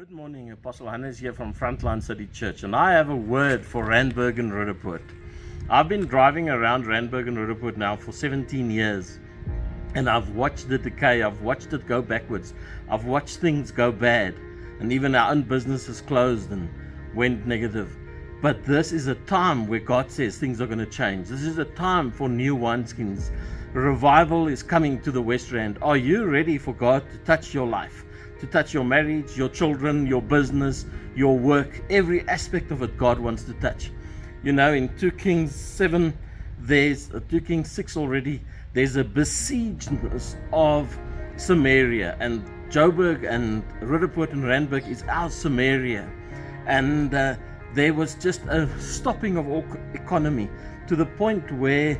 Good morning, Apostle Hannes here from Frontline City Church, and I have a word for Randburg and Roodepoort. I've been driving around Randburg and Roodepoort now for 17 years, and I've watched the decay, I've watched it go backwards, I've watched things go bad, and even our own businesses closed and went negative. But this is a time where God says things are going to change. This is a time for new wineskins. Revival is coming to the West Rand. Are you ready for God to touch your life? To touch your marriage, your children, your business, your work, every aspect of it God wants to touch. You know, in 2 Kings 7, there's 2 Kings 6 already, there's a besiegedness of Samaria, and Joburg and Roodepoort and Randburg is our Samaria. And there was just a stopping of all economy to the point where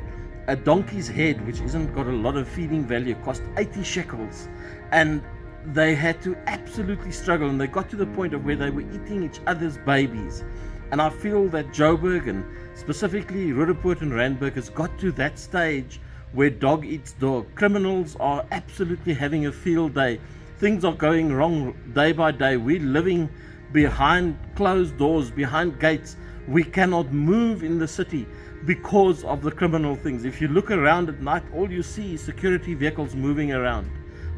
a donkey's head, which isn't got a lot of feeding value, cost 80 shekels. And they had to absolutely struggle, and they got to the point of where they were eating each other's babies. And I feel that Joburg, and specifically Roodepoort and Randburg, has got to that stage where dog eats dog. Criminals are absolutely having a field day. Things are going wrong day by day. We're living behind closed doors, behind gates. We cannot move in the city because of the criminal things. If you look around at night, all you see is security vehicles moving around.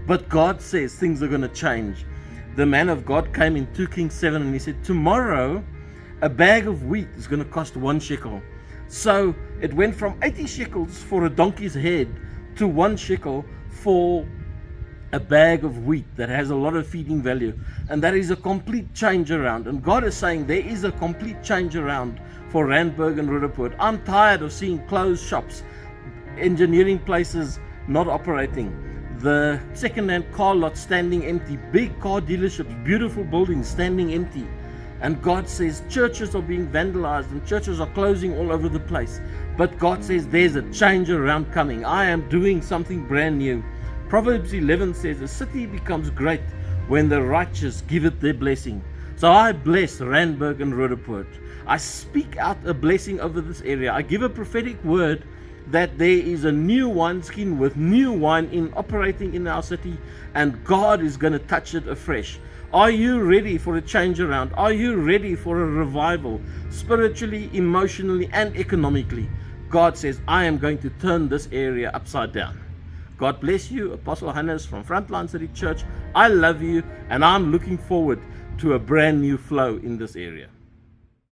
But God says things are going to change. The man of God came in 2 Kings 7 and he said, tomorrow a bag of wheat is going to cost 1 shekel. So it went from 80 shekels for a donkey's head to 1 shekel for a bag of wheat that has a lot of feeding value. And that is a complete change around. And God is saying there is a complete change around for Randburg and Roodepoort. I'm tired of seeing closed shops, engineering places not operating, the second-hand car lot standing empty, big car dealerships, beautiful buildings standing empty. And God says churches are being vandalized and churches are closing all over the place. But God says there's a change around coming. I am doing something brand new. Proverbs 11 says a city becomes great when the righteous give it their blessing. So I bless Randburg and Roodepoort. I speak out a blessing over this area. I give a prophetic word that there is a new wineskin with new wine in operating in our city, and God is going to touch it afresh. Are you ready for a change around? Are you ready for a revival, spiritually, emotionally, and economically? God says, I am going to turn this area upside down. God bless you. Apostle Hannes from Frontline City Church. I love you, and I'm looking forward to a brand new flow in this area.